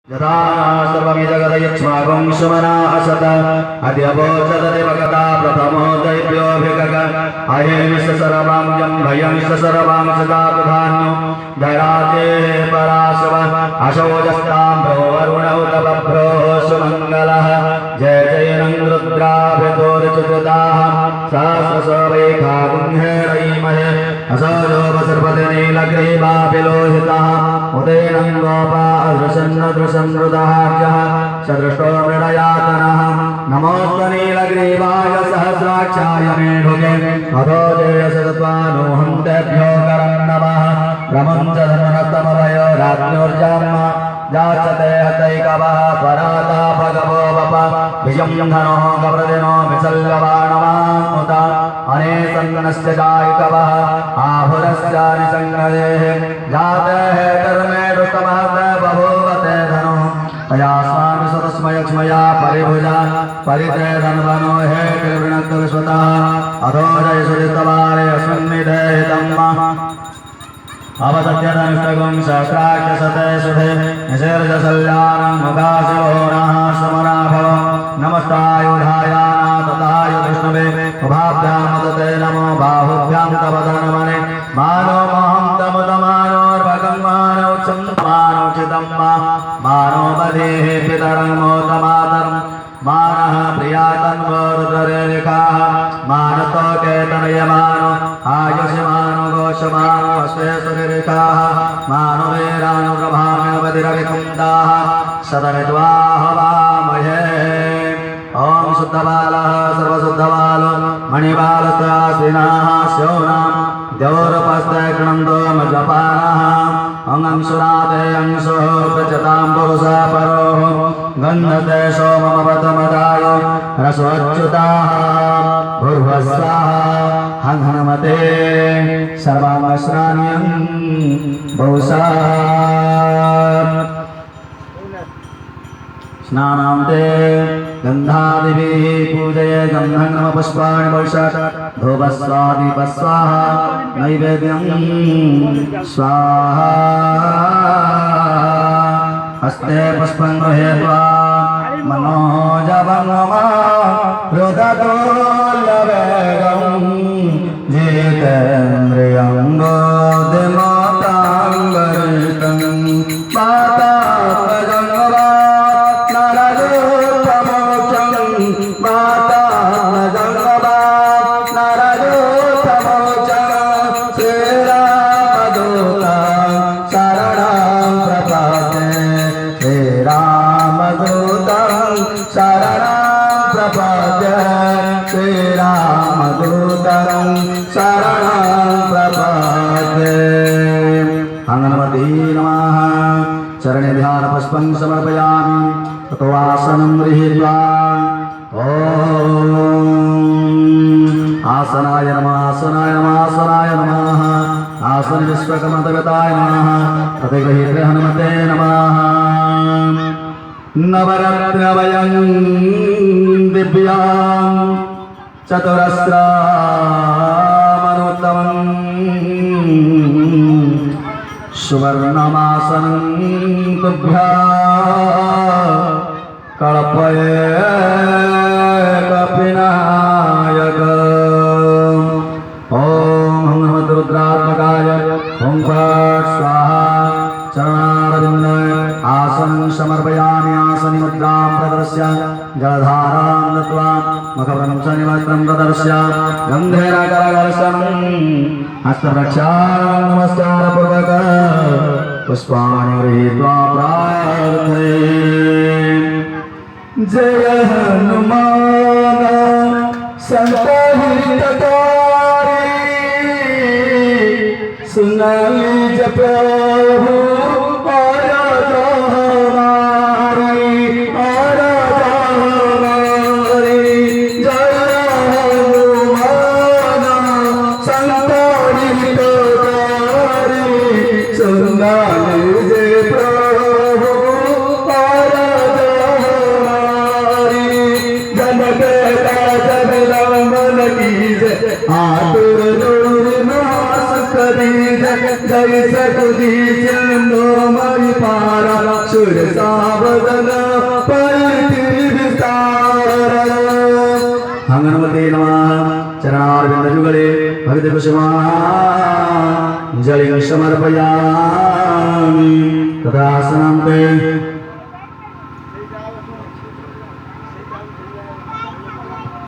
यथा सर्वमिदगदयक्ष्मागं सुमना असत अद्यवोचदति भगता प्रथमो दैव्योऽभिगग अहेमिष सर्वां जम्भयमिष सर्वां सदा प्रधान्यो धराते पराशव अशोजस्ताम्भो वरुणौ तपभ्रो सुमङ्गलः जय जय रुद्राभितोरिचुताः सहस्रशोभैकागुंहेरैमहे असोजोपसर्पतिनीलग्रीवाभिलोहितः उदयनं गोपा अदृशन्नदृशन्नृतहार्यः सदृष्टो मृडयातनः नमोऽस्तनीलग्रीवाय सहस्राक्षाय मेढुके अधो जयसत्त्वानोऽहं तेभ्यो करं नमः रमं च धर्मनस्तमवयो राज्ञोर्जाम्मा जाचते हतैकवः पराता भगवो वप विजं धनोः कप्रदिनो विसल्लवाणवान्मुत अनेसन्नस्य जायकवः आहुरस्य निसङ्गदेः जातेः कर्मे दुष्टमः बभूवते धनो अयास्मान् सतस्मयक्ष्मया परिभुजा परिते धन्वनो हे त्रिवृणक्तु विश्वतः अधो जय सुरितवारे अस्मिन्निधेहितम् अवसत्यदनुष्टगुं सहस्राक्षसते सुधे निषेर्जसल्यानं मुखाशिवोराः समनाभव नमस्तायुधायाना तथायुधिष्णवे उभाभ्यामुदते नमो बाहुभ्यां तव धनमने मानो महं तमुदमानोर्भगं मानौचं मानौचितं मानो बधेः पितरं मोदमातरं मानः प्रियातन्वरुद्रेखाः मानतो केतनयमानो आयुषमानो घोषमानो स्वेशुरिरेखाः मानो वीरानुप्रभामिवतिरविकुन्दाः सदविद्वाहवामहे ॐ शुद्धबालः सर्वशुद्धबालो मणिबालस्ताश्विनाः स्योनां द्यौरपस्ते कृणन्तो मज्जपानः अंशुराते अंशुः प्रचतां पुरुषः परोः गन्धते सोममवतमदाय रसोच्युताः भूर्भस्वाः हंहनमते सर्वामश्राण्यं बहुशः स्नानां ते गन्धादिभिः पूजये गन्धं नमः पुष्पाणि वर्षात् धूपस्वादीपस्वाहा नैवेद्यं स्वाहा हस्ते पुष्पं गृहीत्वा मनोजवं मम हृदतोल्लवेगं जितेन्द्रियं बोधिमतां वरिष्ठं माता चरणे ध्यान पुष्पं समर्पयामि ततो आसनं गृहीत्वा आसनाय नमः आसनाय नमः आसनाय नमः आसन विश्वकर्मदेवताय नमः प्रतिगृहीते हनुमते नमः नवरत्नवयं दिव्यां चतुरस्रामनुत्तमम् सुवर्णमासनं तुभ्यं कल्पये कपिनायक ॐ नमः रुद्रात्मकाय ॐ फट् स्वाहा चरणारविन्दे आसनं समर्पयामि आसनमुद्रां प्रदर्श्य जलधारां दत्त्वा मुखवरं शनिवस्त्रं प्रदर्श्य गन्धेन करदर्शनं हस्तप्रक्षालनं नमस्कारपूर्वकं पुष्पाणि गृहीत्वा प्रार्थये जय हनुमान संतहितकारी सुनाई जप प्रभु जय सकुदी चंदो मई पारा सुरसावदन परितिर्विस्तार हनुमते नमः चरणारविन्दयुगले भक्तिकुसुमाञ्जलिं समर्पयामि तदासनं ते